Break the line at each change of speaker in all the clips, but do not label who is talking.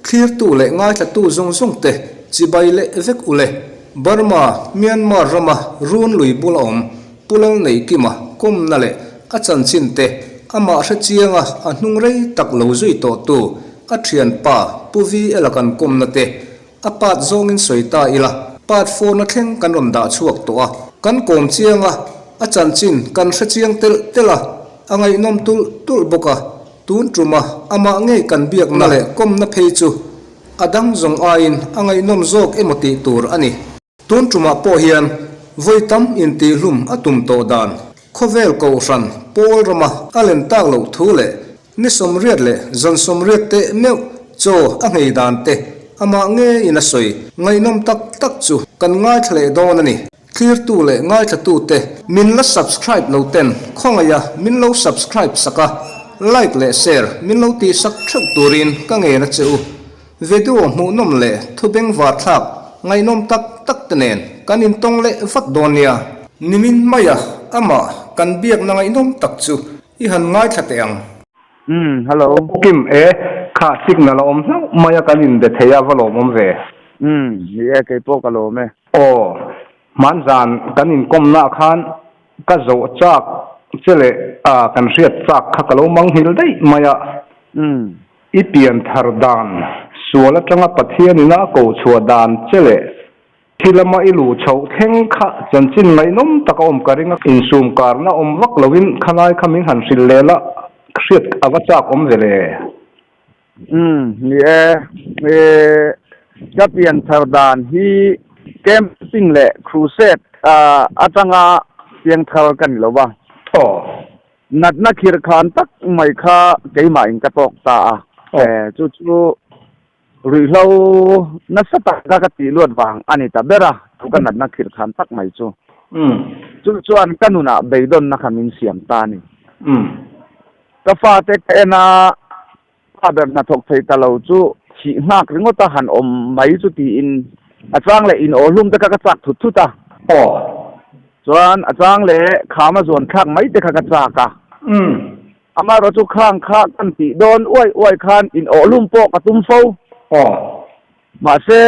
clear tu le ngai tha tu zong zong te chibai le vek ule Burma Myanmar rama run lui bulom pulal nei kima kom na le achan chin te ama hra chianga a hnung rei tak lo zui to tu a thian pa puvi elakan kom na te apat zong in soita ila pat phone a thleng kan rom da chuak to a kan kom chianga achan chin kan hra chiang tel tela angai nom tul boka tun truma ama ngei kan biak na le kom na phei chu adang zong ain angai nom zok emoti tur ani tun truma po hian voitam in ti hlum atum to dan khovel ko ran pol rama alen tak lo thule ni som riat le zon som riat te meu cho angai dan te ama nge ina soi ngai nom tak chu kan ngai thle don ani clear tu le ngai tha tu te min la subscribe lo ten khongaya min lo subscribe saka like le share min lo ti sak thak turin ka nge na chu video mu nom le thubeng wa thak ngai nom tak tenen kanin tong le fat donia nimin maya ama kan biak na ngai nom tak chu I han ngai thateng
hello
kim kha signal om maya kanin de theya valom om ve
ye ke po kalo me
o manzan kanin kom na khan ka zo chak chele kan riat chak kha kalo mang hil dei maya ipian thar dan suala tanga pathian ina ko chua dan chele thilama ilu chho theng kha chanchin mai nom taka om karinga insum karna om wak lovin khanai khamin han sil lela khriat awachak om vele
Japian Thardan hi camping le crusade atanga piang thar kan lowa
tho
nat na khir khan tak mai kha keima in ka tok ta chu rui lo na sata ka ti luat wang ani ta bera tu kan nat na khir khan tak mai chu an kanuna beidon na khamin siam ta ni ka fa te na father na thok thei ta lo chu chi hnak ringo ta han om mai chu ti in achang le in olum ta ka chak thu ta chuan achang le khama zon khak mai te kha ka chak ka ama ro chu khang kha kan ti don oi khan in olum po ka tum fo ma se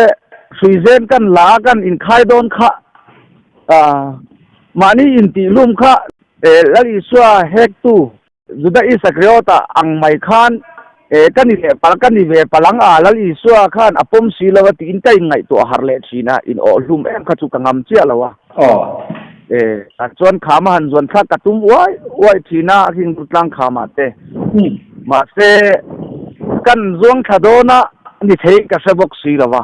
suizen kan la kan in khai don kha mani in ti lum kha lali swa hek tu juda I sakriota ang mai khan kani ve palang lali swa khan apom silawa ti in tai ngai to harle china in olum em kha chu kangam chia lawa chuan khama han zon kha katum oi thina hing tlang khama te ma se kan zong thadona ni thei ka sabok silawa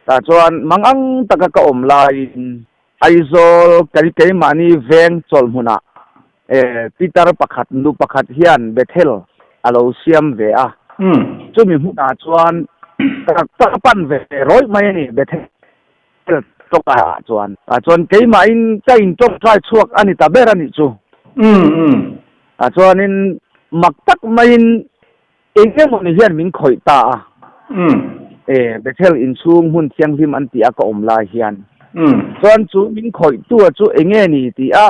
ta chuan mangang taka ka om lai aizol kari mani veng chol huna Peter pakhat nu pakhat hian Bethel alo siam ve a chumi huna chuan ta pan ve roi mai ni Bethel toka chuan keima in kain tok trai chuak ani ta ber ani chu chuan in maktak main enge mo ni hian min khoi ta Bethel in chung hun thiang him an ti a ka om la hian chuan chu min khoi tu chu enge ni ti a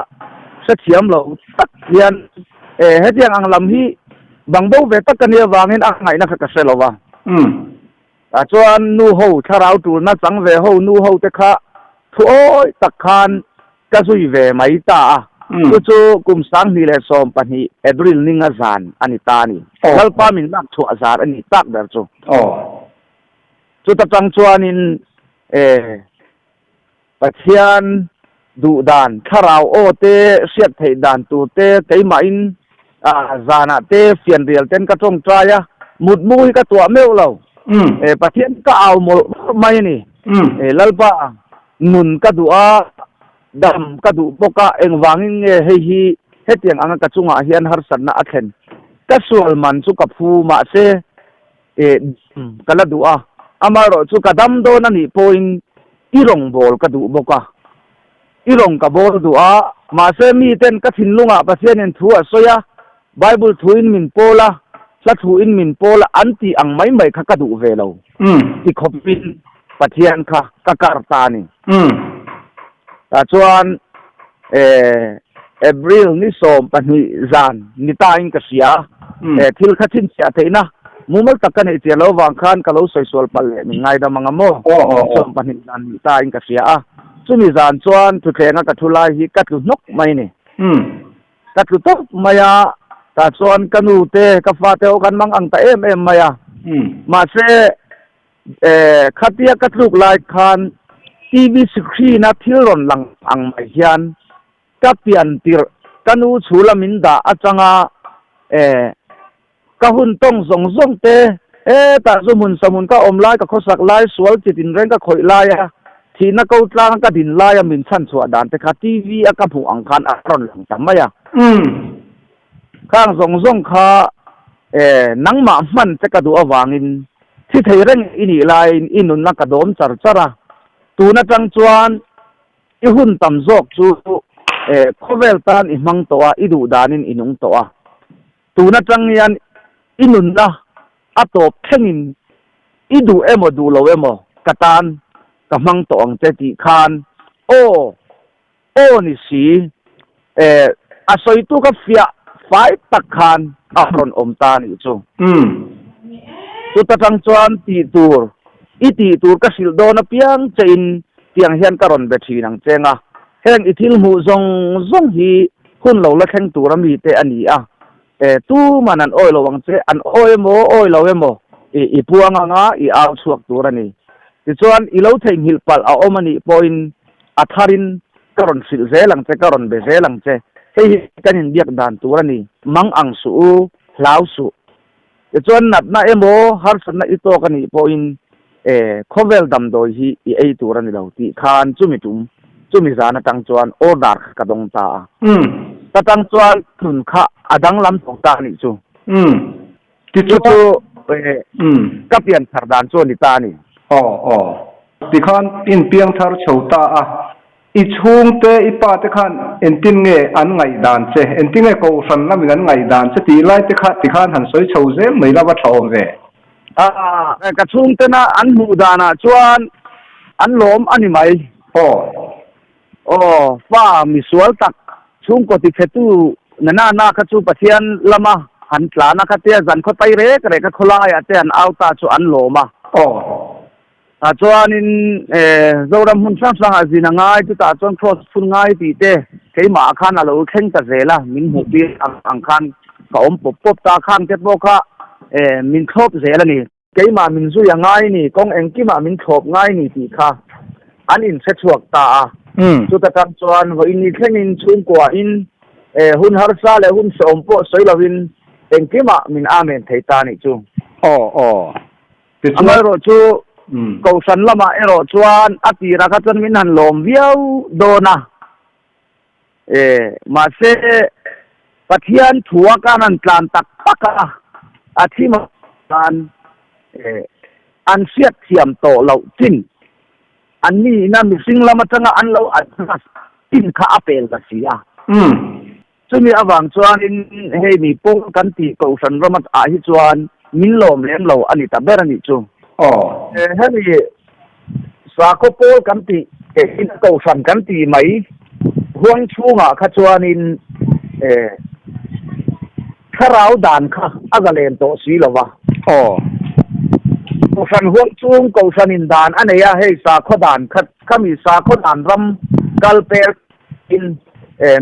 sa thiam lo tak hian hetiang ang lam hi bangbo ve tak kania wangin a ngai na kha ka selowa chuan nu ho tharau tur na chang ve ho nu ho te kha thu oi tak khan ka zui ve mai ta chu kum sang ni le som pani April ninga zan ani ta ni lalpa min nak thu azar ani tak dar chu chu ta chang chuan in pathian du dan tharau o te siat thei dan tu te keima in zana te fian rial ten ka chong traya mut mui ka tua meu lo pathian ka au mo mai ni lalpa nun ka du'a dam ka du boka eng wangin hi hetiang anga ka chunga hian har sanna akhen ka sual man chu ka phu ma se kala du'a amaro chu ka dam do na ni point irong bol ka du boka irong ka bol du'a ma se mi ten ka thinlunga pasien en thu asoya bible thuin min pola sa thuin min pola anti ang mai kha ka du velo ti khopin pathian kha ka karta ni ta chuan April ni som pani zan ni ta in ka sia thil khatin sia theina mumal takan e chelo wang khan kalo soisol pal mi ngai da manga mo som pani zan ni ta in ka sia a chumi zan chuan thu thenga ka thula hi katlu nok mai ni katlu tok maya ta chuan kanu te ka fa te kan mang ang ta em maya ma se khatia katluk lai khan TV screen na thil ron lang ang mai hian ka pian tir kanu chula min da achanga ka hun tong zong zong te ta zumun samun ka om lai ka khosak lai sual chitin reng ka khoi lai a thina ko tlang ka din lai a min chan chua dan te kha TV a ka phu ang khan a ron lang tamaya khang zong zong kha nang ma man te ka du awangin thi thei reng ini lai inun na ka dom char chara tu na tang chuan I hun tam zok chu khovel tan I mang to a idu danin inung to a tu na tang yan inun na atop thengin idu emo du lo emo katan ka mang to ang te ti khan o ni si asoi tu ka fia fai tak khan ahron om ta ni chu tu ta tang chuan ti tur iti tur ka sil do na piang chain tiang hian karon be thi nang chenga heng ithil mu zong zong hi hun lo la kheng tur mi te ani a tu manan oi lo wang che an oi lo emo I puanga nga I aw chuak tur ani ti chuan I lo thei hil pal a omani point atharin karon sil zelang che karon be zelang che hei kanin biak dan tur ani mang ang su lau su ti chuan nat na emo har san na ito kani point khovel dam doi hi I ei tur ani lo ti khan chumi zana tang chuan order ka dong ta ta tang chuan thun kha adang lam thong ta ni chu ti chu ka pian thar dan chu ni ta ni
ti khan in piang thar chhota a I chung te I pa te khan en tin nge an ngai dan che en tin nge ko san na min an ngai dan che ti lai te kha ti khan han soi chho je mai la ba thong ve
ka chung te na an mu dana chuan an lom ani mai fa mi sual tak chung ko ti khetu na ka chu pathian lama han tla na ka te zan kho tai re ka khola ya te an auta chu an loma a chuan in zoram hun sang a zina ngai tu ta chuan cross fun ngai ti te keima khan a lo kheng ta zela min hu pi ang khan ka om pop ta khan te bo kha min khop zela ni keima min zu ya ngai ni kong engkima min khop ngai ni ti kha an in se chuak ta chu ta tam chuan ho in ni thengin chung kwa in hun har sa le hun som po soi lovin engkima min amen thei ta ni chu ti chuan ro chu ko san lama ero chuan ati ra ka chan min han lom viau dona ma se pathian thua kanan tlan tak paka athima kan an siat thiam to lo tin an ni na mi sing lama changa an lo an tin kha apel ka sia chumi awang chuan in hei mi pong kan ti ko san ramat a hi chuan min lom lem lo ani ta ber ani chu hemi sa ko pol kan ti in ko san kan ti mai huang chunga kha chuan in kharau dan kha agalen to si lova ko san huang chung ko san in dan aneya hei sa kho dan khat kami sa kho dan ram kalper in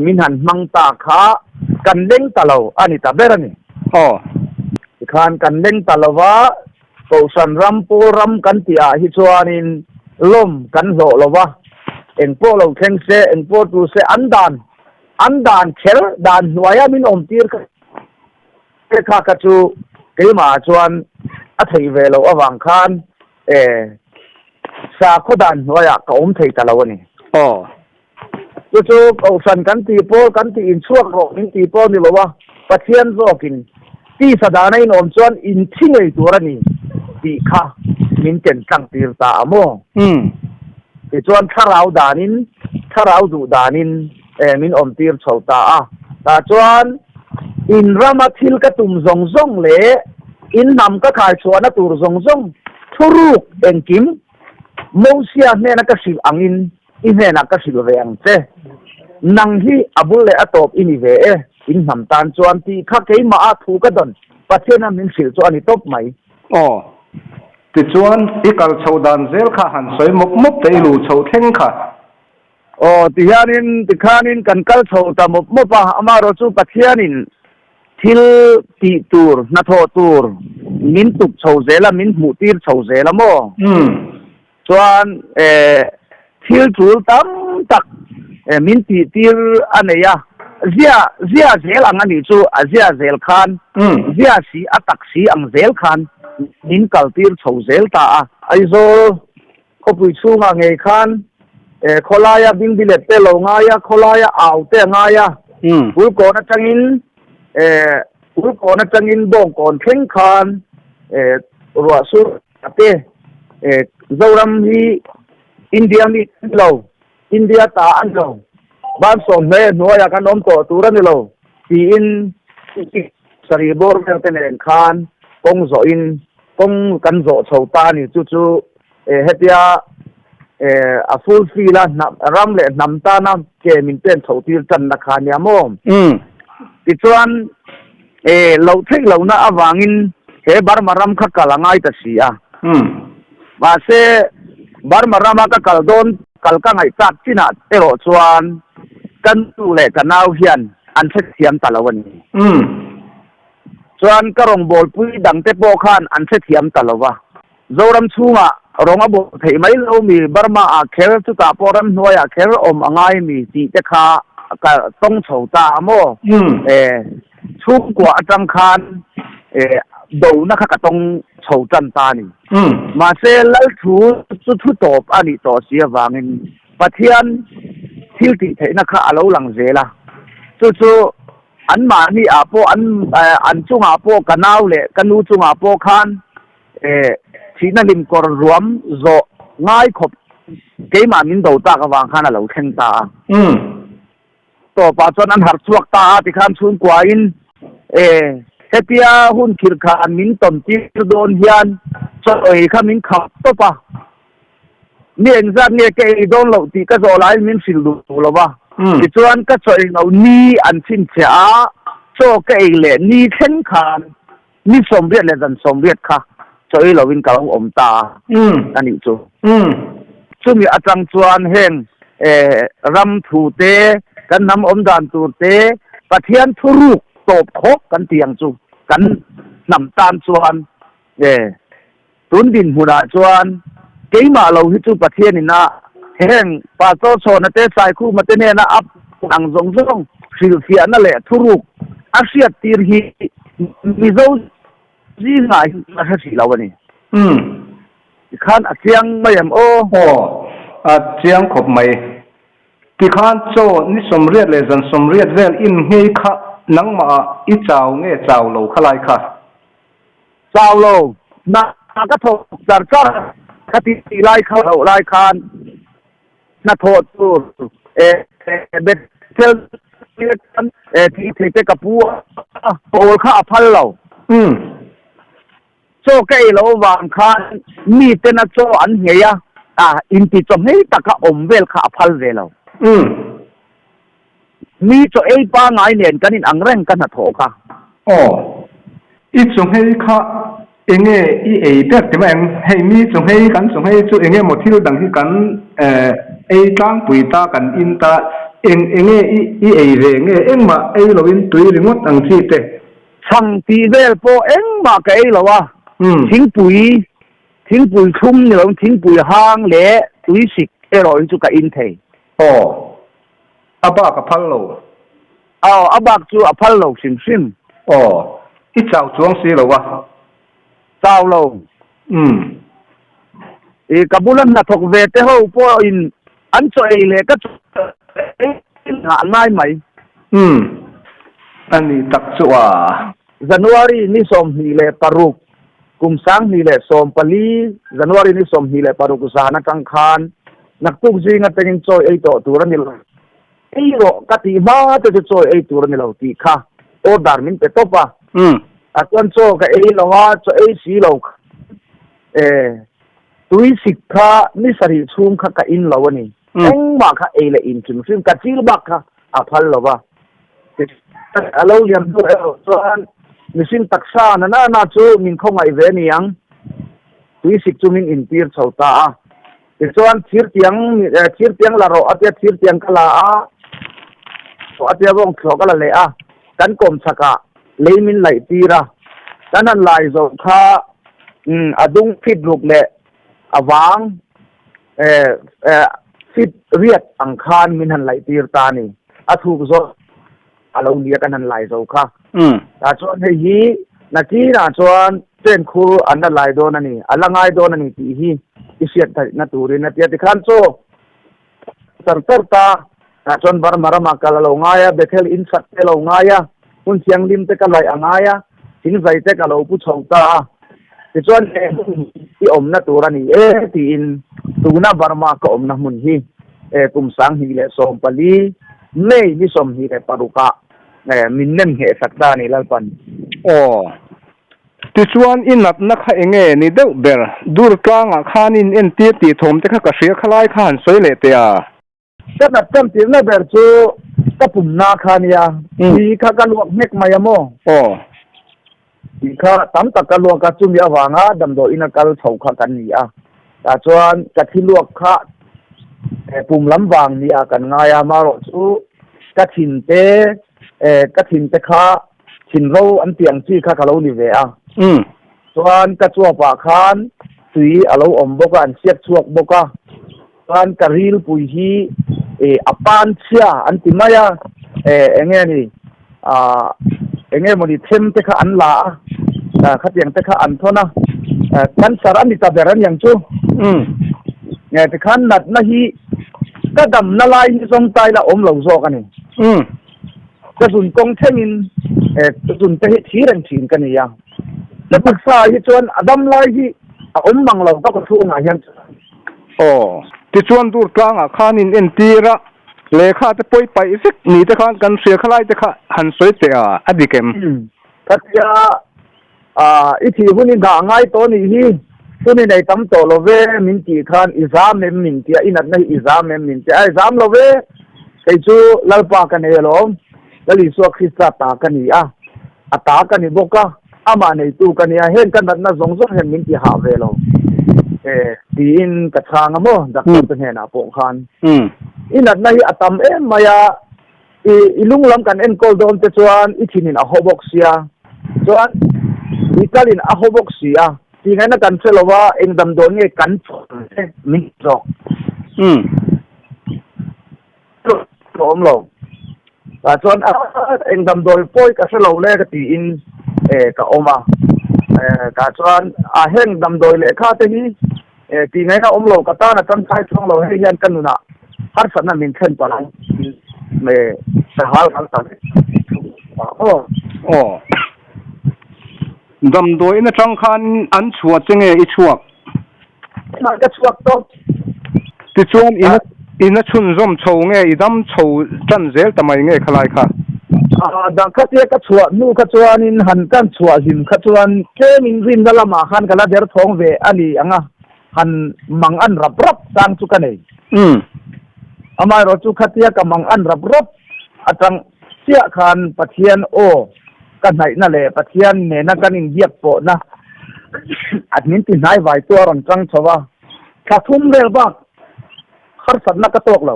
min han mang ta kha kan leng talo ani ta berani khan kan leng talowa ko san ram po ram kan ti a hi chuan in lom kan zo lova eng po lo theng se eng po tu se an dan khel dan nuaya min om tir kha ka chu keima chuan a thei ve lo awang khan sa kho dan nuaya ka om thei talo ani chu ko san kan ti po kan ti in chuak ro min ti po ni lova pathian zokin ti sadana in om chuan in thingei turani ti kha min chen sang tir ta amo ti chuan tharau du danin min om tir chhota a ta chuan in rama thil ka tum zong zong le in nam ka khai chuan a tur zong zong thuruk engkim mosia ne na ka sil angin in ne na ka sil ve ang che nang hi abul le atop ini ve in ham tan chuan ti kha ke ma a thu ka don pathian min sil chu ani top mai
ti chuan ikal chodan zel kha han soi mop mop te lu chho theng kha
ti hianin ti khanin kan kal chho ta mop mopa amaro chu pathianin thil ti tur na tho tur min tuk chho zela min mu tir chho zela mo chuan thil tur tam tak min ti tir aneya zia zel ang ani chu azia zel khan zia si atak si ang zel khan min kaltir chho zel ta aizo khopui chu nga nge khan kholaya bing bilet te lo nga ya kholaya aw te nga ya ul ko na changin bong kon theng khan ruwa su ate zoram hi india mi lo india ta an lo ban som me noya kan om to turan ni lo ti in sari bor te nen khan kong zo in kong kan zo chho ta ni chu hetia a full fee la ram le nam ta nam ke min pen chho tir chan na khan ya mo ti chuan lo thik lo na awangin he bar maram kha kalangai ta sia ba se bar marama ka kaldon kalka ngai tak china ero chuan kan tu le kanau hian an se thiam talawan chuan karong bol pui dang te po khan an se thiam talawa zoram chunga ronga bo thei mai lo mi barma a kher chu ta poram noya kher om angai mi ti te kha ka tong chho ta mo chu kwa atang khan do na kha ka tong chho chan ta ni ma se lal thu chu top ani to sia wangin pathian thil ti thei na kha alo lang zela chu an ma ni apo an chunga po kanau le kanu chunga po khan china lim kor ruam zo ngai khop ke ma min do ta ka wang khan alo theng ta to pa chon an har chuak ta ti khan chun kwa in hetia hun khir khan min tom ti don hian choi kha min khap to pa ni engzat ni ke don lo ti ka zo lai min sil du lo ba ti chuan ka choi no ni an chin cha cho ke le ni khen khan ni som riat le dan som riat kha choi lo win ka om ta ani chu mi atang chuan heng ram thu te kan nam om dan tu te pathian thuruk top khok kan tiang chu kan nam tan chuan tun din hura chuan keima lo hi chu pathian ina heng pa to so na te sai khu ma te ne na ap ang zong zong sil fia na le thuruk asiat tir hi mi zo ji ngai na ha si law ni khan achiang mayam
achiang khop mai ti khan cho ni somriat le zan somriat vel in ngei kha nangma i chaw nge chaw lo khalai kha
chaw lo na ka thok char char ka ti lai kha lo lai khan na tho tu bet tel ti te ka pu pol kha phal lo cho cái lo wang khan mi te na cho an heya in ti chom hei taka om vel kha phal ve lo mi cho ei pa ngai nen kanin angreng kan ha tho kha
i chung hei kha enge i ei tek te mang hei mi chung hei chu enge mothil dang hi kan ei tlang pui ta kan in ta enge i ei re nge engma ei lo in tui ringot ang chi te
chang ti vel po engma ka ei lo wa thing pui thum ni lo thing pui hang le tui sik ero chu ka in thei
aba ka phal lo
abak chu a phal lo sim
i chaw chuang si lo wa
chaw lo kabulan na thok ve te ho po in an choi le ka nga ngai mai
ani tak chuwa
January ni som hi le paruk kumsang hi le som pali January ni som hi le paruk sana kang khan naktuk jinga tengin choi ei to turan ni lo ei ro kati ma te choi ei turan ni lo ti kha o dar min pe topa atwan cho ka ei lo wa cho ei si lo tui sikha ni sari chum kha ka in lo ni eng ma kha e le in chim sim ka chil bak kha a phal lo ba alo liam tu so an misin taksa na chu min khong ai ve ni ang tui sik chu min in tir chhota a chuan thir tiang la ro atia thir tiang kala a so atia bong thlo kala le a kan kom chaka leimin lai tira kan an lai zo kha adung fit ruk le awang fit riat ang khan min han lai tir ta ni athu zo alo lia kan han lai zo kha ta chuan hi na ki na chuan ten khu an da lai do na ni alangai do na ni ti hi isiat thai na turin na tia ti khan cho tar ta na chuan bar marama kala lo ngaya bethel in sat te lo ngaya un chiang lim te ka lai angaya thing zai te ka lo pu chhota ti chuan ti om na turani ti in tuna barma ka om na mun hi kum sang hi le som pali nei ni som hi le paruka min nem he sakda ni lalpan
ti chuan in nat na kha enge ni deuh ber dur tlanga khanin en ti thom te kha ka hria khalai khan soi le te a
ka na tam ti na ber chu ka pum na khania ti kha ka luak mek mayamo ti kha tam tak ka luak ka chum ya wanga dam do ina kal chho kha kan ni a ta chuan ka thi luak kha pum lam wang ni a kan nga ya ma ro chu ka thin te kha thin ro an tiang chi kha lo ni ve a chuan ka chua pa khan tui alo om boka an siat chuak boka chuan ka ril pui hi apan chia an ti maya enge ni enge moni them te kha an la kha tiang te kha an thona kan saran ni ta beran yang chu nge te khan nat na hi ka dam na lai ni som tai la om lo zo ka ni ka sun kong themin sun te hi thiran thin ka ni ya la paksa hi chuan adam lai hi om mang lo ka ko thu na hian
ti chuan dur tlanga khanin en tira lekha te poi pai sik ni te khan kan hria khalai te kha han soi te a adikem
katia ithi huni ga ngai to ni hi tuni nei tam to lo ve min ti khan exam mem min ti inat nei exam mem min ti exam lo ve kai chu lalpa ka nei lo lali so khista ta ka ni a ata ka ni boka ama nei tu ka ni a hen kan na zong zong hen min ti ha ve lo tin ka thang mo dak to he na po khan inat nei atam maya ilung lam kan en kol don te chuan ithinin a hobok sia chuan ikalin a hobok sia ti ngai na kan chelowa engdam don nge kan min jok om lo ta chuan engdam doi poi ka selo le ka ti in ka oma ka chuan a heng dam doi le kha te hi ti ngai na om lo ka ta na chan sai chong lo he hian kan na har san na min chen pa lang me sa hal kan ta
dam doi na chang khan an chuat chenge I chuak
ma ka chuak to
ti chuan ina chun zom chho nge idam chho chan zel tamai nge khalai kha
da ka te ka chuak nu ka chuan in han kan chuak him kha chuan ke min rim da lama khan kala der thong ve ani anga han mang an rap sang chu ka nei amai ro chu khatia ka mang an rap atang sia khan pathian kan nai na le pathian ne na kan in giap po na admin ti nai vai to ron chang chawa ka thum le ba har sat na ka tok lo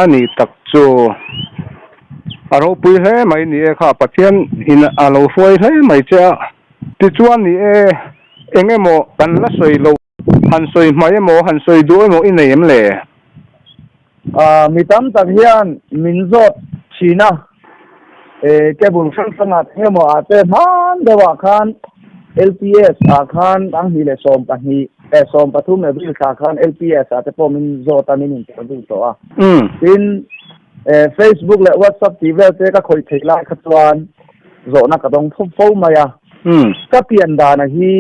ani tak chu aro pui he mai ni kha pathian in alo foi he mai cha ti chuan ni enge mo kan la soi lo han soi mai mo han soi du mo in nei em le
mi tam tak hian min zot china ke bul sang he mo ate man dewa khan LPS khan ang hi le som pa hi som pathum e bil khan LPS ate po min zot amin in du to tin Facebook le WhatsApp TV te ka khoi thei lai khatwan zo na ka dong fo maya ka pian da na hi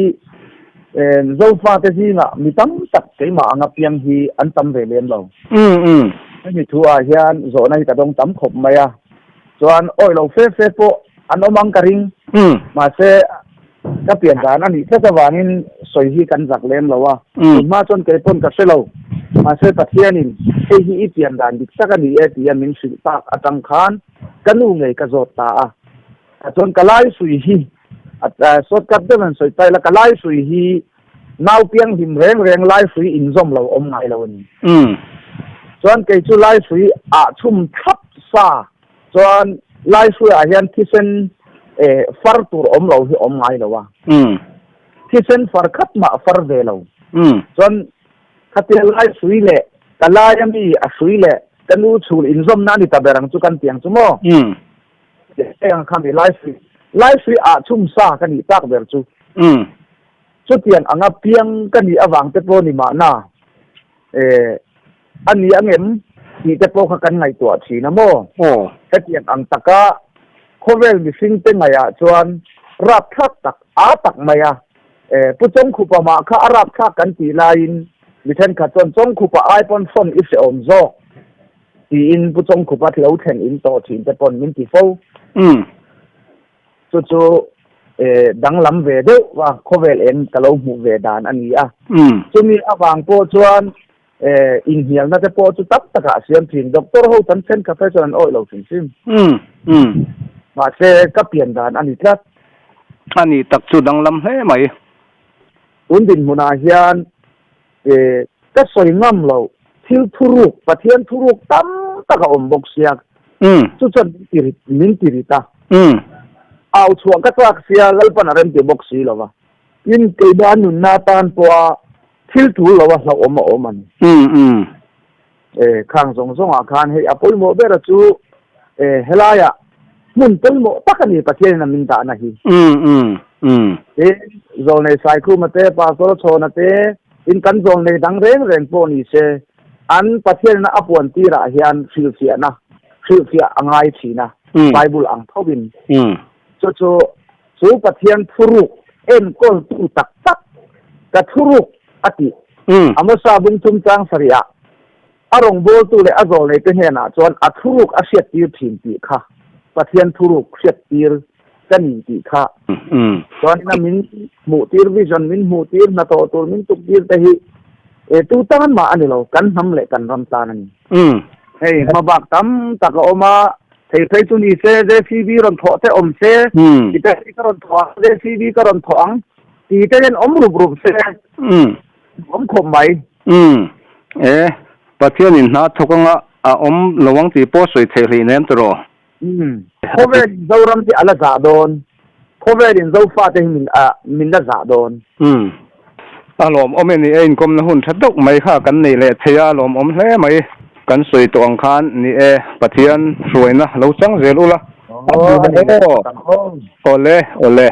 zo fa te hi na mi tam tak ke ma anga piang hi an tam ve len lo mi thua hian zo na hi ka dong tam khop maya chuan oi lo fe po an omang ka ring ma se ka pian da na ni se ka wangin soi hi kan zak lem lo wa ma chon ke pon ka se lo มาเสปะเทียนินไอ้ที่อีเตียนดันดิสักกันดีเอตียมินสุปากอัตังคานกันนูไงกะโจตาจนกะไลสุยฮีสดกับเดิมันสวยไปแล้วกะไลสุยฮีนาวเปียงหิมแรงไลสุยอินซอมเราอมไงเรานี่จนเกจูไลสุยชุ่มทับซาจนไลสุยอาเฮียนที่เส้นฟัร์ตูอมเราที่อมไงเราวะที่เส้นฟัร์คัดมาฟัร์เดเราจนขัดไลสุยเละกะไลยังมีสุยเละกันนูชูอินซอมนั่นนี่ตาเบรังจุกันเตียงจุโม่เดี๋ยวคำนี้ไลฟ์ชุ่มซากันนี่ตักเบอร์จูจุดเตียนอังเปียงกันนี่อวังเตโปนี่มาน่าอันนี้อังเอ็มที่เตโปกันไงตัวชีนะโมเตียนอังตะกะโคเวลมิซิงเป็นไงจวนรับทักตักตักไงผู้จงคูปะมาข้ารับทักกันตีไลน์มิเช่นข้าจงคูปะไอพอนฟอนอิสเออมโซตีอินผู้จงคูปะที่เราแทนอินโตทีนเตโปนมินติโฟจู่ดังลำเวดว่าโคเวลเอ็นกะโลหูเวดานอันนี้จู่มีอวังโปจวนอินเฮียน่าจะโปจุตับตะกะเสียงพิงด็อกเตอร์เขาตันเซนคาเฟ่จวนโอ้ยเราถึงซิมมาเชก็เปลี่ยนดานอันนี้ครับ
อันนี้ตักจุดดังลำให้ไหม
อุนดินมุนาเฮียนก็สวยงามเราทิลทุรุกปะเทียนทุรุกตั้มตะกะอมบกเสียกจู่จนมินติริตาเอาช่วงก็ตักเสียแล้วปนอะไรที่บกสีแล้ววะยินเกิดานนุนนาตานปัวทิลทุรุแล้ววะเราอมมันข้างสงอาคารให้อภัยโมเบรจูเฮลายะมุนต้นโมตักนี่ประเทศนั้นมินตานะฮีโซนในไซคูมาเตปาโซโชนาเตอินกันโซนในดังเร่งโปนี่เซอันประเทศนั้นอปวนตีระเฮียนฟิลเฟียนะฟิลเฟียอังไงชีนะไบเบิลอังทวินจู่ประเทศทุรุกเอ็นก้นตุตักกับทุรุกอติอามาซาบุงทุมจังสริยะอารมณ์โบตุเลอโซเลเป็นเฮนะจวนอัทุรุกอาเซียตีพินตีค่ะประเทศทุรุกเซียตีกันตีค่ะจวนนั้นมินมูตีร์วิจนมินมูตีร์นาโตตุมินตุกีร์แต่ฮีตุตันมาอันนี้เรากันทำเละกันรำตานันเฮ้ยมาบักตั้มตะกอมาเฮ้ยตุนีเซเดซีบีรอนทอเตอมเซที่เตะกรอนทอเดซีบีกรอนทองที่เตะยันรูปเซคมไหม
ประเทศนี้น่าทุกข์อ่ะระวังที่ป้อสวยเทลีเนี่ยตัว
โคเวลเจ้ารำที่อะไรจ่าโดนโคเวลินเจ้าฟ้าที่มินละจ่าโดน
อารมณ์เมนี่เองก็มันหุ่นชัดดุไม่ค่ะกันนี่แหละเทียอารมณ์แท้ไหมกันสวยตัวอังคารนี่ประเทศสวยนะเราจังเจรุละโอ้เล่